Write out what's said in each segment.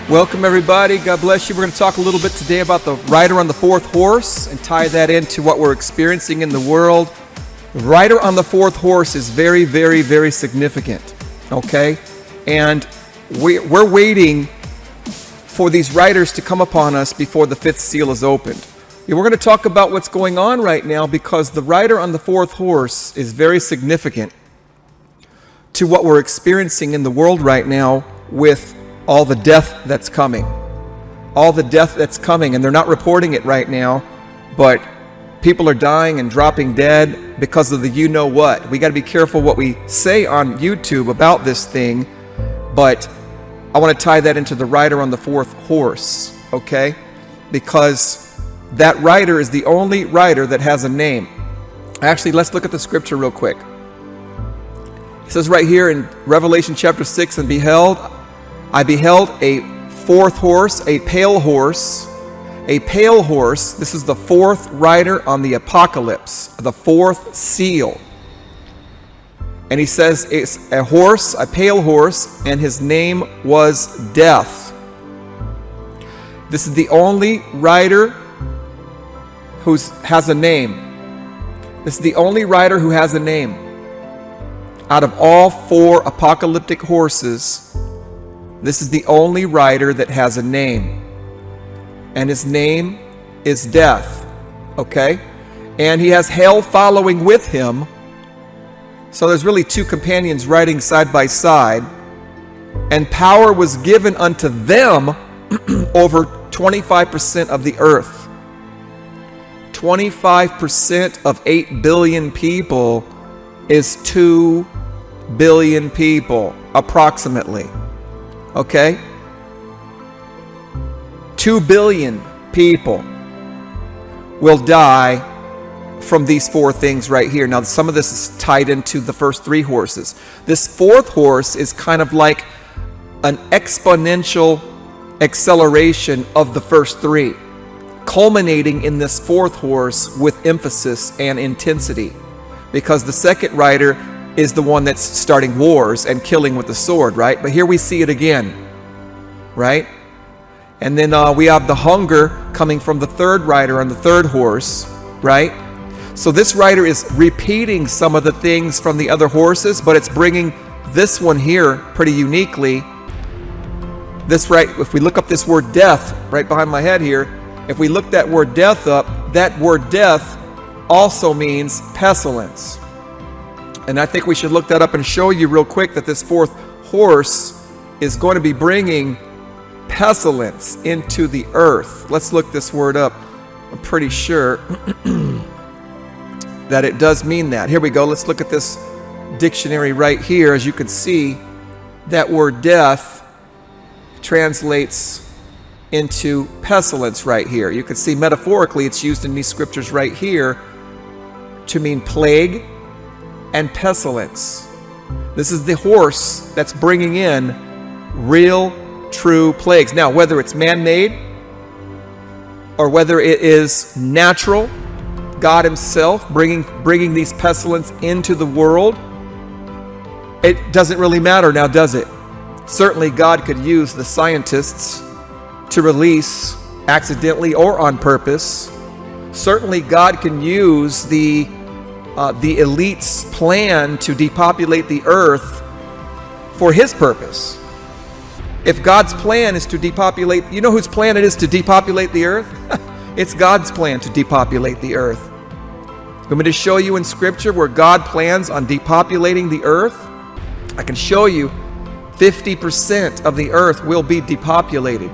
Welcome everybody, God bless you. We're going to talk a little bit today about the rider on the fourth horse and tie that into what we're experiencing in the world. The rider on the fourth horse is very, very, very significant, okay? And we're waiting for these riders to come upon us before the fifth seal is opened. We're going to talk about what's going on right now because the rider on the fourth horse is very significant to what we're experiencing in the world right now with all the death that's coming. All the death that's coming, and they're not reporting it right now, but people are dying and dropping dead because of the you-know-what. We got to be careful what we say on YouTube about this thing, but I want to tie that into the rider on the fourth horse, okay? Because that rider is the only rider that has a name. Actually, let's look at the scripture real quick. It says right here in Revelation chapter 6, I beheld a fourth horse, a pale horse. A pale horse, this is the fourth rider on the apocalypse, the fourth seal. And he says it's a horse, a pale horse, and his name was Death. This is the only rider who has a name. This is the only rider who has a name. Out of all four apocalyptic horses, this is the only rider that has a name. And his name is Death. Okay? And he has hell following with him. So there's really two companions riding side by side. And power was given unto them over 25% of the earth. 25% of 8 billion people is 2 billion people, approximately. Okay? 2 billion people will die from these four things right here. Now, some of this is tied into the first three horses. This fourth horse is kind of like an exponential acceleration of the first three, culminating in this fourth horse with emphasis and intensity, because the second rider is the one that's starting wars and killing with the sword, right? But here we see it again, right? And then we have the hunger coming from the third rider on the third horse, right? So this rider is repeating some of the things from the other horses, but it's bringing this one here pretty uniquely. This right, if we look up this word death right behind my head here, if we look that word death up, that word death also means pestilence. And I think we should look that up and show you real quick that this fourth horse is going to be bringing pestilence into the earth. Let's look this word up. I'm pretty sure that it does mean that. Here we go. Let's look at this dictionary right here. As you can see, that word death translates into pestilence right here. You can see metaphorically it's used in these scriptures right here to mean plague and pestilence. This is the horse that's bringing in real, true plagues. Now, whether it's man-made or whether it is natural, God himself bringing these pestilence into the world, it doesn't really matter now, does it? Certainly God could use the scientists to release, accidentally or on purpose. Certainly God can use the elite's plan to depopulate the earth for his purpose. If God's plan is to depopulate, you know whose plan it is to depopulate the earth? It's God's plan to depopulate the earth. You want me to show you in scripture where God plans on depopulating the earth? I can show you 50% of the earth will be depopulated.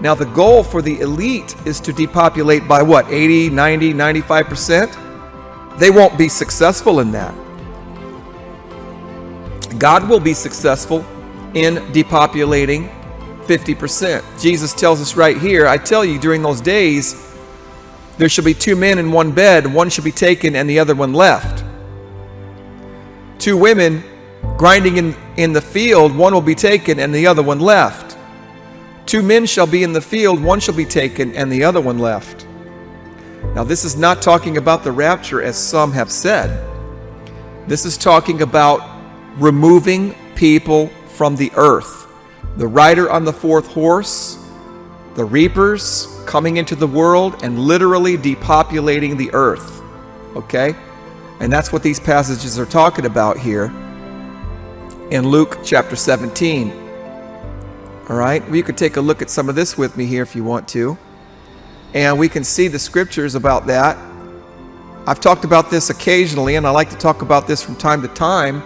Now the goal for the elite is to depopulate by what? 80, 90, 95%? They won't be successful in that. God will be successful in depopulating 50%. Jesus tells us right here, I tell you, during those days, there shall be 2 men in one bed, one shall be taken and the other one left. 2 women grinding in the field, one will be taken and the other one left. 2 men shall be in the field, one shall be taken and the other one left. Now, this is not talking about the rapture as some have said. This is talking about removing people from the earth. The rider on the fourth horse, the reapers coming into the world and literally depopulating the earth. Okay? And that's what these passages are talking about here in Luke chapter 17. All right? Well, you could take a look at some of this with me here if you want to. And we can see the scriptures about that. I've talked about this occasionally, and I like to talk about this from time to time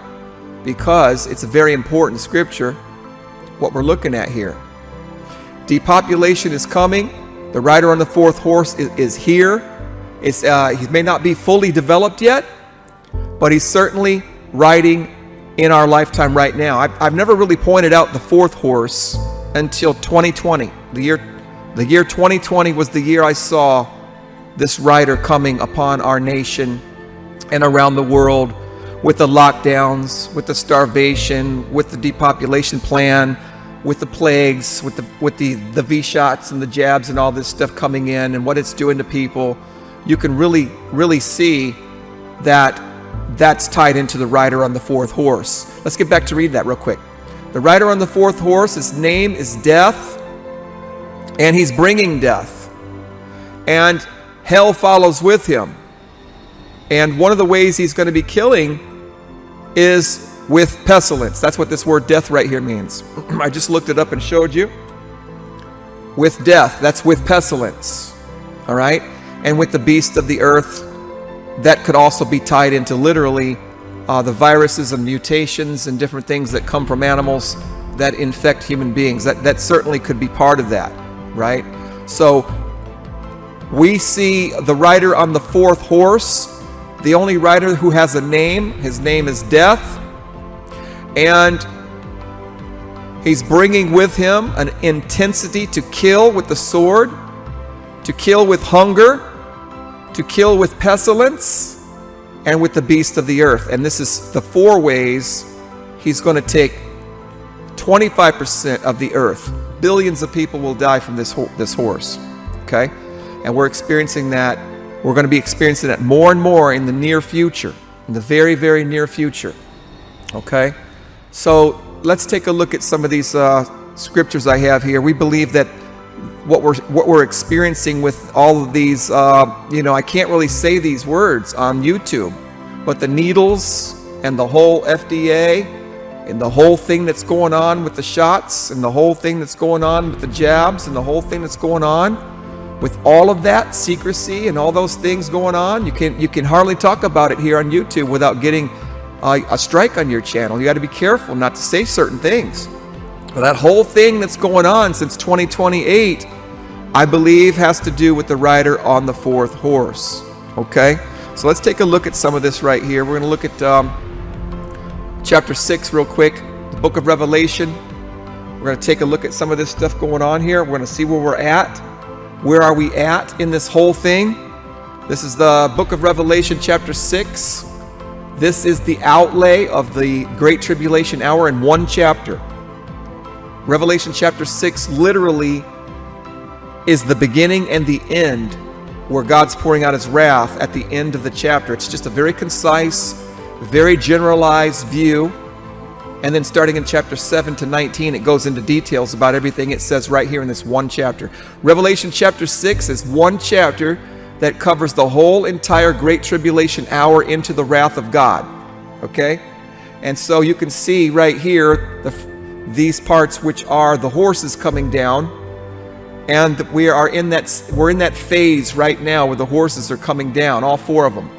because it's a very important scripture, what we're looking at here. Depopulation is coming. The rider on the fourth horse is here. He may not be fully developed yet, but he's certainly riding in our lifetime right now. I've never really pointed out the fourth horse until 2020. The year 2020 was the year I saw this rider coming upon our nation and around the world with the lockdowns, with the starvation, with the depopulation plan, with the plagues, with the V-shots and the jabs and all this stuff coming in and what it's doing to people. You can really see that that's tied into the rider on the fourth horse. Let's get back to read that real quick. The rider on the fourth horse, his name is Death, and he's bringing death. And hell follows with him. And one of the ways he's going to be killing is with pestilence. That's what this word death right here means. I just looked it up and showed you. With death, that's with pestilence. All right? And with the beast of the earth, that could also be tied into literally the viruses and mutations and different things that come from animals that infect human beings. That certainly could be part of that, right? So we see the rider on the fourth horse, the only rider who has a name. His name is Death. And he's bringing with him an intensity to kill with the sword, to kill with hunger, to kill with pestilence, and with the beast of the earth. And this is the four ways he's going to take 25% of the earth. Billions of people will die from this horse. Okay? And we're experiencing that. We're going to be experiencing that more and more in the near future, in the very, very near future. Okay? So let's take a look at some of these scriptures I have here. We believe that what we're experiencing with all of these, I can't really say these words on YouTube, but the needles and the whole FDA and the whole thing that's going on with the shots and the whole thing that's going on with the jabs and the whole thing that's going on with all of that secrecy and all those things going on, you can hardly talk about it here on YouTube without getting a strike on your channel. You got to be careful not to say certain things. But that whole thing that's going on since 2028, I believe, has to do with the rider on the fourth horse. Okay? So let's take a look at some of this right here. We're going to look at chapter 6 real quick, the book of Revelation. We're going to take a look at some of this stuff going on here. We're going to see where we're at. Where are we at in this whole thing? This is the book of Revelation chapter 6. This is the outlay of the Great Tribulation hour in one chapter. Revelation chapter 6 literally is the beginning and the end where God's pouring out his wrath at the end of the chapter. It's just a very concise, very generalized view. And then starting in chapter 7 to 19, it goes into details about everything it says right here in this one chapter. Revelation chapter 6 is one chapter that covers the whole entire Great Tribulation hour into the wrath of God. Okay? And so you can see right here these parts which are the horses coming down, and we're in that phase right now where the horses are coming down, all four of them.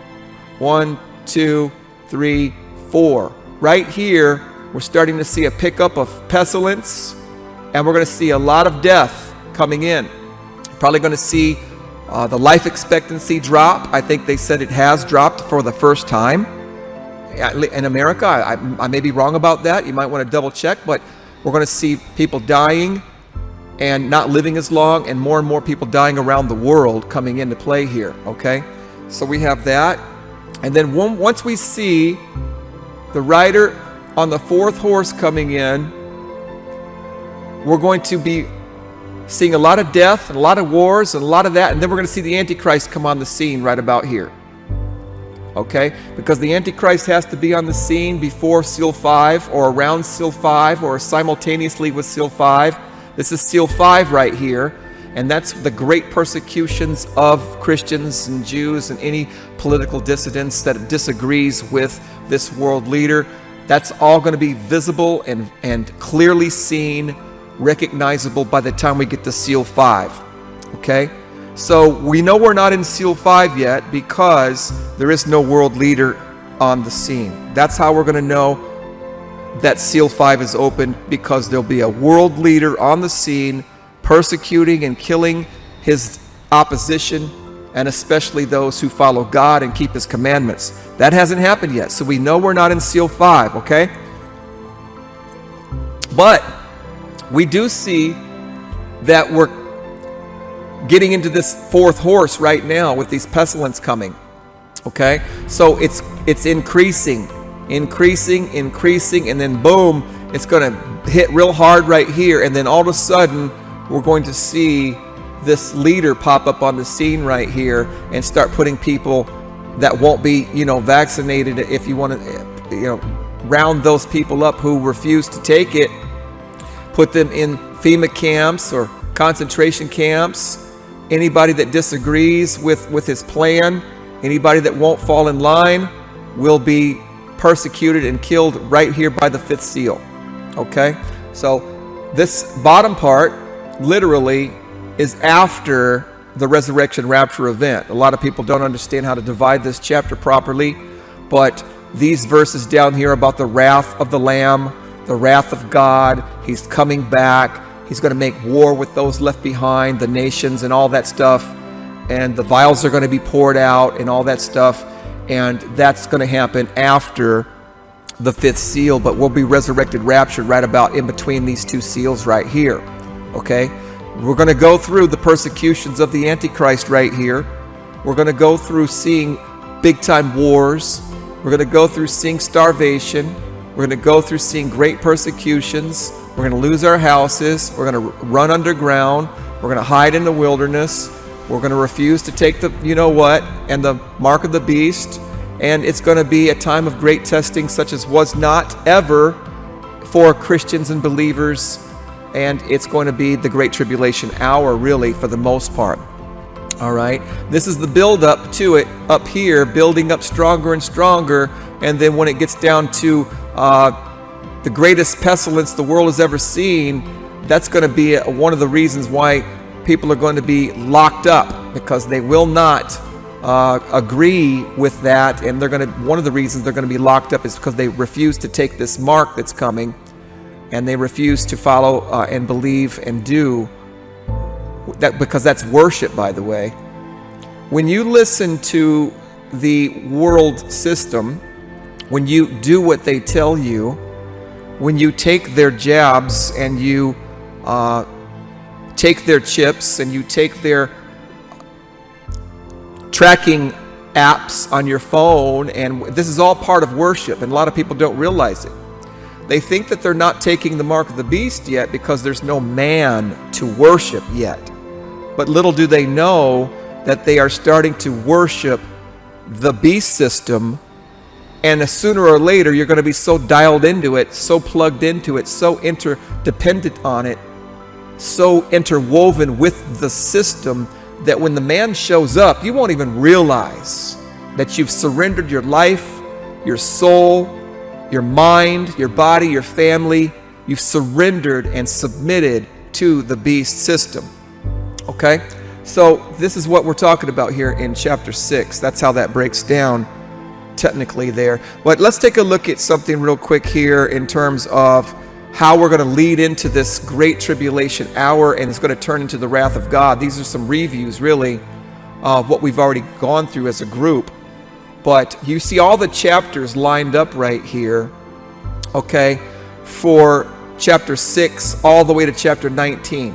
1, 2, 3, 4. Right here, we're starting to see a pickup of pestilence, and we're going to see a lot of death coming in. Probably going to see the life expectancy drop. I think they said it has dropped for the first time in America. I may be wrong about that. You might want to double check, but we're going to see people dying and not living as long, and more people dying around the world coming into play here. Okay, so we have that, and then once we see the rider on the fourth horse coming in, we're going to be seeing a lot of death and a lot of wars and a lot of that, and then we're going to see the Antichrist come on the scene right about here. okay? Because the Antichrist has to be on the scene before seal 5 or around seal 5 or simultaneously with seal 5. This is seal 5 right here, and that's the great persecutions of Christians and Jews and any political dissidents that disagrees with this world leader. That's all going to be visible and clearly seen, recognizable by the time we get to seal 5, okay? So we know we're not in seal 5 yet because there is no world leader on the scene. That's how we're going to know that seal 5 is open, because there'll be a world leader on the scene persecuting and killing his opposition, and especially those who follow God and keep his commandments. That hasn't happened yet, so we know we're not in seal 5, okay? But we do see that we're getting into this fourth horse right now with these pestilence coming, okay? So it's increasing, and then boom, it's going to hit real hard right here, and then all of a sudden we're going to see this leader pop up on the scene right here and start putting people that won't be, vaccinated, if you want to, round those people up who refuse to take it, put them in FEMA camps or concentration camps. Anybody that disagrees with his plan, anybody that won't fall in line, will be persecuted and killed right here by the fifth seal. Okay? So this bottom part literally is after the resurrection rapture event. A lot of people don't understand how to divide this chapter properly, but these verses down here about the wrath of the Lamb, the wrath of God, he's coming back, he's going to make war with those left behind, the nations and all that stuff, and the vials are going to be poured out and all that stuff, and that's going to happen after the fifth seal, but we'll be resurrected, raptured right about in between these two seals right here. Okay? We're going to go through the persecutions of the Antichrist right here. We're going to go through seeing big-time wars. We're going to go through seeing starvation. We're going to go through seeing great persecutions. We're going to lose our houses. We're going to run underground. We're going to hide in the wilderness. We're going to refuse to take the you-know-what and the mark of the beast. And it's going to be a time of great testing such as was not ever for Christians and believers. And it's going to be the Great Tribulation hour, really, for the most part. All right? This is the build-up to it up here, building up stronger and stronger. And then when it gets down to the greatest pestilence the world has ever seen, that's going to be one of the reasons why people are going to be locked up, because they will not agree with that. And one of the reasons they're going to be locked up is because they refuse to take this mark that's coming. And they refuse to follow and believe and do that, because that's worship, by the way. When you listen to the world system, when you do what they tell you, when you take their jabs and you take their chips and you take their tracking apps on your phone, and this is all part of worship, and a lot of people don't realize it. They think that they're not taking the mark of the beast yet because there's no man to worship yet. But little do they know that they are starting to worship the beast system, and sooner or later you're going to be so dialed into it, so plugged into it, so interdependent on it, so interwoven with the system, that when the man shows up, you won't even realize that you've surrendered your life, your soul, your mind, your body, your family. You've surrendered and submitted to the beast system. Okay? So this is what we're talking about here in chapter 6. That's how that breaks down technically there. But let's take a look at something real quick here in terms of how we're going to lead into this great tribulation hour, and it's going to turn into the wrath of God. These are some reviews, really, of what we've already gone through as a group. But you see all the chapters lined up right here, okay, for chapter 6 all the way to chapter 19.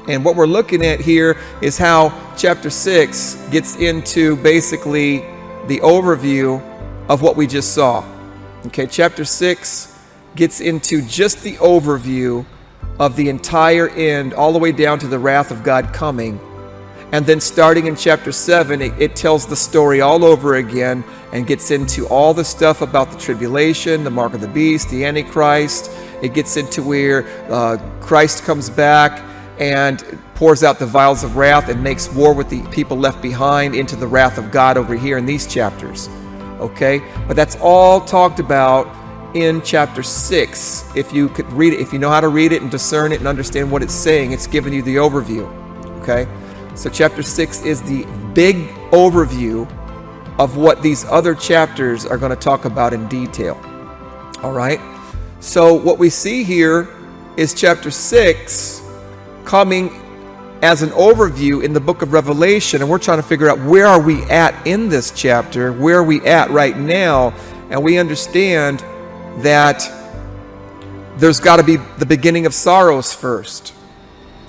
And what we're looking at here is how chapter 6 gets into basically the overview of what we just saw. Okay, chapter 6 gets into just the overview of the entire end, all the way down to the wrath of God coming. And then starting in chapter 7, it tells the story all over again and gets into all the stuff about the tribulation, the mark of the beast, the Antichrist. It gets into where Christ comes back and pours out the vials of wrath and makes war with the people left behind into the wrath of God over here in these chapters. Okay? But that's all talked about in chapter 6. If you could read it, if you know how to read it and discern it and understand what it's saying, it's giving you the overview. Okay? So chapter 6 is the big overview of what these other chapters are going to talk about in detail. All right? So what we see here is chapter 6 coming as an overview in the book of Revelation, and we're trying to figure out where are we at in this chapter, where are we at right now, and we understand that there's got to be the beginning of sorrows first.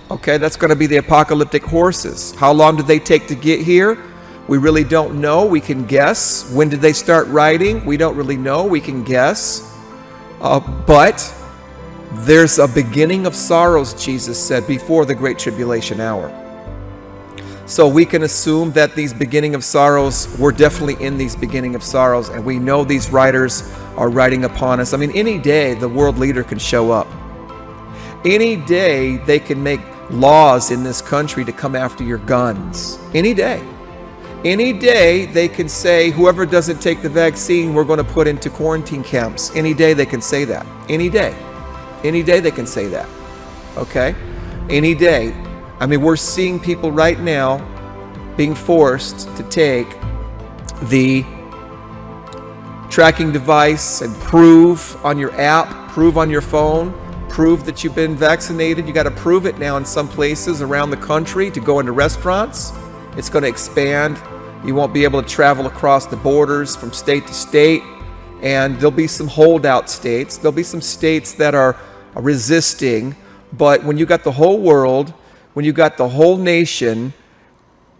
Okay, that's going to be the apocalyptic horses. How long did they take to get here? We really don't know. We can guess. When did they start riding? We don't really know. We can guess. But there's a beginning of sorrows, Jesus said, before the Great Tribulation hour. So we can assume that these beginning of sorrows, we're definitely in these beginning of sorrows, and we know these riders are riding upon us. I mean, any day the world leader can show up. Any day they can make laws in this country to come after your guns. Any day. Any day they can say, whoever doesn't take the vaccine, we're going to put into quarantine camps. Any day they can say that. Any day. Any day they can say that. Okay? Any day. I mean, we're seeing people right now being forced to take the tracking device and prove on your app, prove on your phone, prove that you've been vaccinated. You got to prove it now in some places around the country to go into restaurants. It's going to expand. You won't be able to travel across the borders from state to state. And there'll be some holdout states. There'll be some states that are resisting. But when you got the whole world, when you got the whole nation,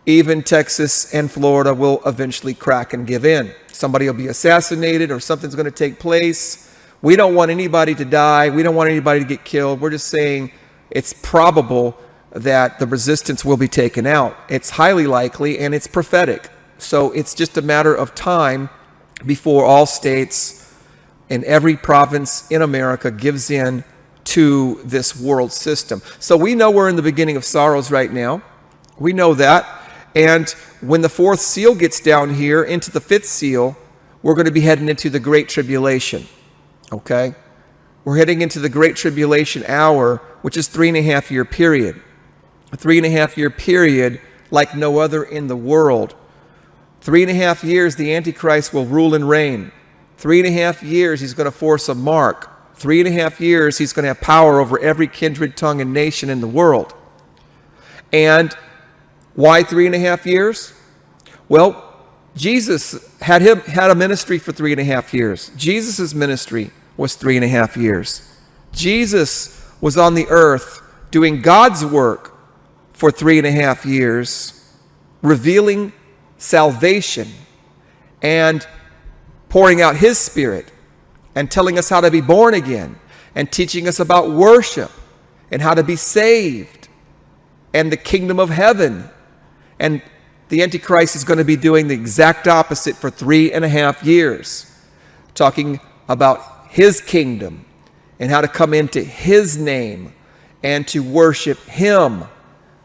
even Texas and Florida will eventually crack and give in. Somebody will be assassinated or something's going to take place. We don't want anybody to die. We don't want anybody to get killed. We're just saying it's probable that the resistance will be taken out. It's highly likely, and it's prophetic. So it's just a matter of time before all states and every province in America gives in to this world system. So we know we're in the beginning of sorrows right now. We know that. And when the fourth seal gets down here into the fifth seal, we're going to be heading into the Great Tribulation. Okay? We're heading into the Great Tribulation hour, which is 3.5 year period. A 3.5 year period like no other in the world. 3.5 years the Antichrist will rule and reign. 3.5 years he's going to force a mark. 3.5 years he's going to have power over every kindred, tongue, and nation in the world. And why 3.5 years? Well, Jesus had a ministry for 3.5 years. Jesus' ministry was 3.5 years. Jesus was on the earth doing God's work for 3.5 years, revealing salvation and pouring out his Spirit and telling us how to be born again and teaching us about worship and how to be saved and the kingdom of heaven. And the Antichrist is going to be doing the exact opposite for 3.5 years, talking about his kingdom and how to come into his name and to worship him.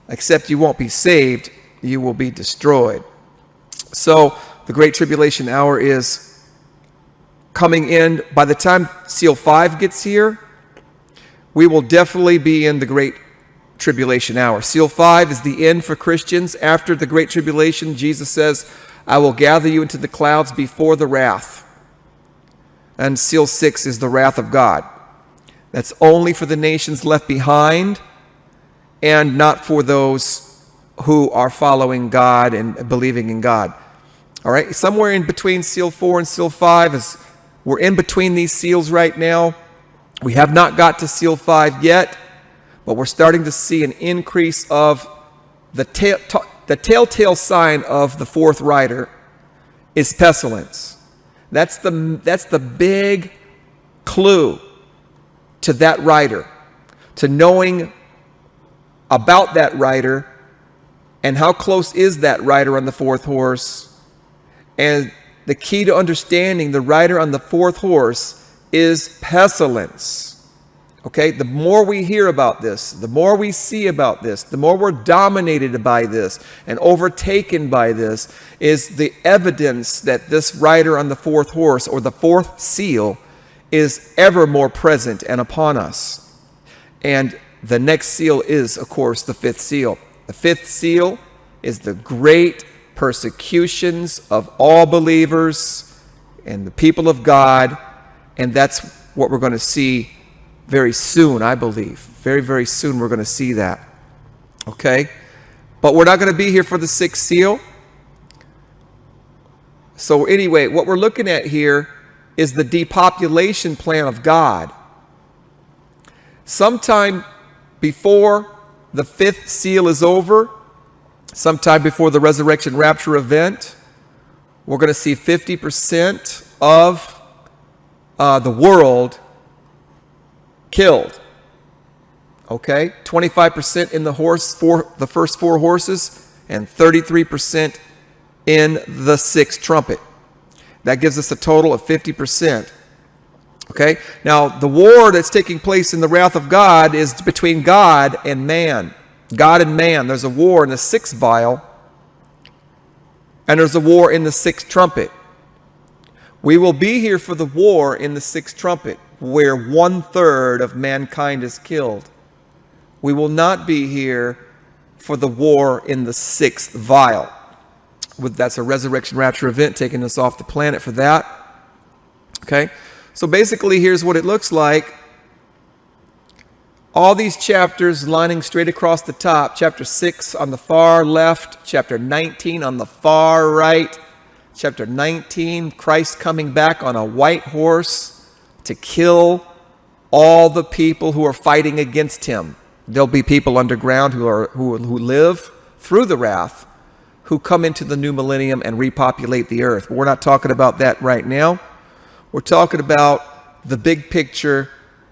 Except you won't be saved, you will be destroyed. So the Great Tribulation hour is coming in. By the time seal 5 gets here, we will definitely be in the Great Tribulation hour. Seal 5 is the end for Christians. After the Great Tribulation, Jesus says, I will gather you into the clouds before the wrath. And seal 6 is the wrath of God. That's only for the nations left behind and not for those who are following God and believing in God. All right, somewhere in between seal 4 and seal 5 we're in between these seals right now. We have not got to seal 5 yet, but we're starting to see an increase of the telltale sign of the fourth rider is pestilence. That's the big clue to that rider, to knowing about that rider And how close is that rider on the fourth horse? And the key to understanding the rider on the fourth horse is pestilence. Okay, the more we hear about this, the more we see about this, the more we're dominated by this and overtaken by this, is the evidence that this rider on the fourth horse, or the fourth seal, is ever more present and upon us. And the next seal is, of course, the fifth seal. The fifth seal is the great persecutions of all believers and the people of God, and that's what we're going to see very soon, I believe. Very, very soon we're going to see that. Okay? But we're not going to be here for the sixth seal. So anyway, what we're looking at here is the depopulation plan of God. Sometime before the fifth seal is over, sometime before the resurrection rapture event, we're going to see 50% of the world killed. Okay? 25% in the first four horses, and 33% in the sixth trumpet. That gives us a total of 50%. Okay? Now, the war that's taking place in the wrath of God is between God and man. God and man. There's a war in the sixth vial, and there's a war in the sixth trumpet. We will be here for the war in the sixth trumpet, where 1/3 of mankind is killed. We will not be here for the war in the sixth vial. That's a resurrection rapture event taking us off the planet for that. Okay? So basically, here's what it looks like. All these chapters lining straight across the top. Chapter 6 on the far left. Chapter 19 on the far right. Chapter 19, Christ coming back on a white horse to kill all the people who are fighting against him. There'll be people underground who live through the wrath, who come into the new millennium and repopulate the earth. But we're not talking about that right now. We're talking about the big picture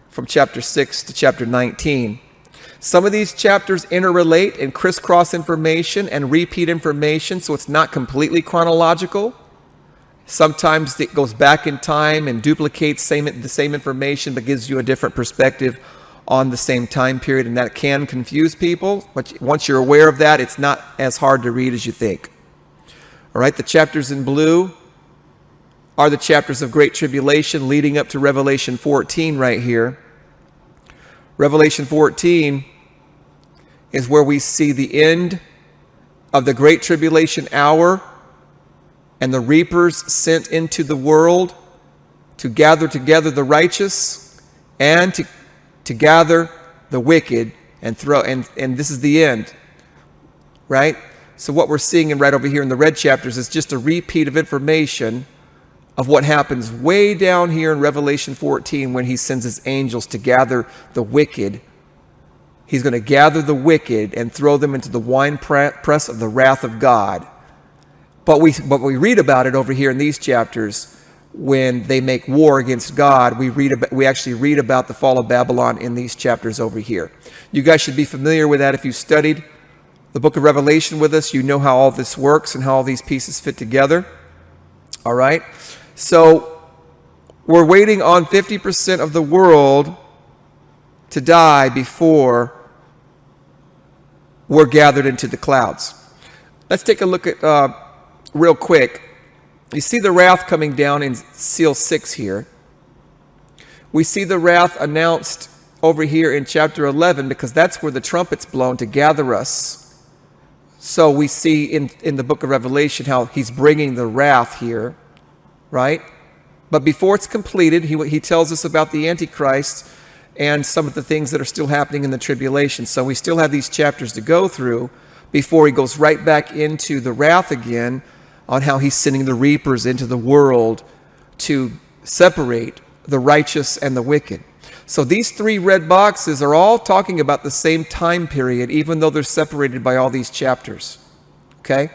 from chapter 6 to chapter 19. Some of these chapters interrelate and crisscross information and repeat information, so it's not completely chronological. Sometimes it goes back in time and duplicates the same information, but gives you a different perspective on the same time period, and that can confuse people. But once you're aware of that, it's not as hard to read as you think. All right, the chapters in blue are the chapters of Great Tribulation leading up to Revelation 14 right here. Revelation 14 is where we see the end of the Great Tribulation hour and the reapers sent into the world to gather together the righteous and to gather the wicked and this is the end, right? So what we're seeing right over here in the red chapters is just a repeat of information of what happens way down here in Revelation 14 when he sends his angels to gather the wicked. He's going to gather the wicked and throw them into the winepress of the wrath of God. But we read about it over here in these chapters when they make war against God. We actually read about the fall of Babylon in these chapters over here. You guys should be familiar with that if you studied the book of Revelation with us. You know how all this works and how all these pieces fit together. All right? So we're waiting on 50% of the world to die before we're gathered into the clouds. Let's take a look at real quick. You see the wrath coming down in seal 6 here. We see the wrath announced over here in chapter 11 because that's where the trumpet's blown to gather us. So we see in the book of Revelation how he's bringing the wrath here, right? But before it's completed, he tells us about the Antichrist and some of the things that are still happening in the tribulation. So we still have these chapters to go through before he goes right back into the wrath again on how he's sending the reapers into the world to separate the righteous and the wicked. So these 3 red boxes are all talking about the same time period, even though they're separated by all these chapters. Okay?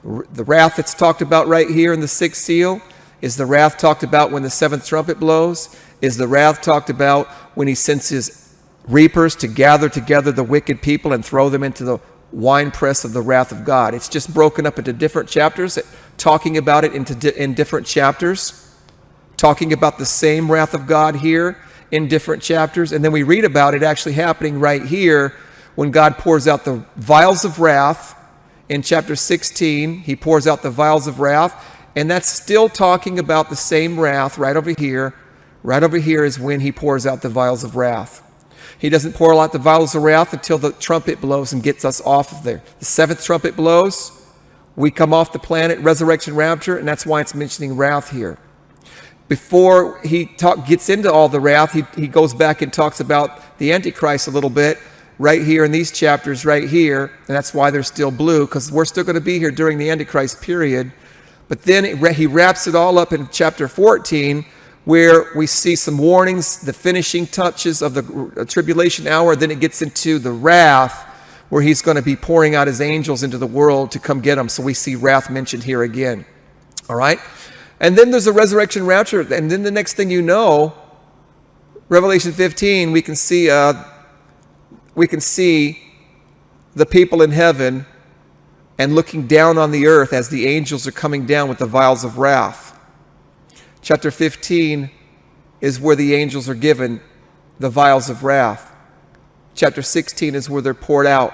The wrath that's talked about right here in the 6th seal is the wrath talked about when the 7th trumpet blows, is the wrath talked about when he sends his reapers to gather together the wicked people and throw them into the winepress of the wrath of God. It's just broken up into different chapters, talking about it in different chapters, talking about the same wrath of God here in different chapters. And then we read about it actually happening right here when God pours out the vials of wrath. In chapter 16, he pours out the vials of wrath, and that's still talking about the same wrath right over here. Right over here is when he pours out the vials of wrath. He doesn't pour out the vials of wrath until the trumpet blows and gets us off of there. The seventh trumpet blows, we come off the planet, resurrection, rapture, and that's why it's mentioning wrath here. Before he gets into all the wrath, he goes back and talks about the Antichrist a little bit right here in these chapters right here, and that's why they're still blue, because we're still going to be here during the Antichrist period. But then he wraps it all up in chapter 14, where we see some warnings, the finishing touches of the tribulation hour. Then it gets into the wrath, where he's going to be pouring out his angels into the world to come get them. So we see wrath mentioned here again. All right? And then there's a resurrection, rapture. And then the next thing you know, Revelation 15, we can see the people in heaven and looking down on the earth as the angels are coming down with the vials of wrath. Chapter 15 is where the angels are given the vials of wrath. Chapter 16 is where they're poured out.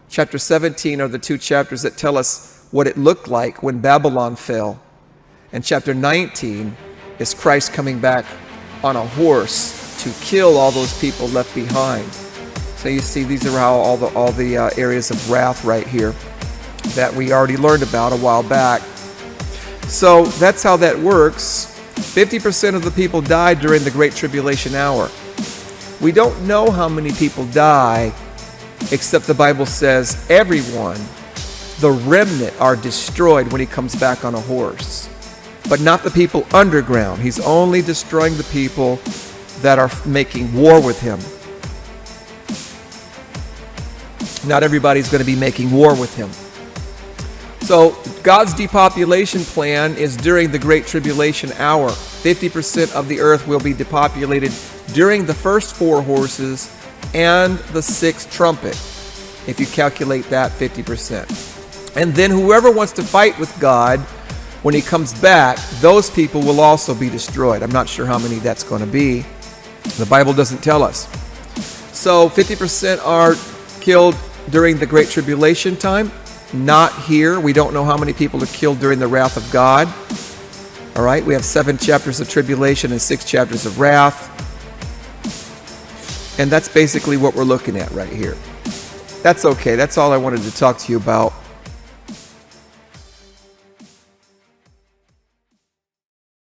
Chapter 17 are the two chapters that tell us what it looked like when Babylon fell. And chapter 19 is Christ coming back on a horse to kill all those people left behind. So you see, these are how all the areas of wrath right here that we already learned about a while back. So that's how that works. 50% of the people died during the Great Tribulation hour. We don't know how many people die, except the Bible says everyone, the remnant, are destroyed when he comes back on a horse. But not the people underground. He's only destroying the people that are making war with him. Not everybody's going to be making war with him. So God's depopulation plan is during the Great Tribulation hour. 50% of the earth will be depopulated during the first four horses and the sixth trumpet, if you calculate that 50%. And then whoever wants to fight with God when he comes back, those people will also be destroyed. I'm not sure how many that's going to be. The Bible doesn't tell us. So 50% are killed during the Great Tribulation time. Not here. We don't know how many people are killed during the wrath of God. All right, we have 7 chapters of tribulation and 6 chapters of wrath. And that's basically what we're looking at right here. That's okay. That's all I wanted to talk to you about.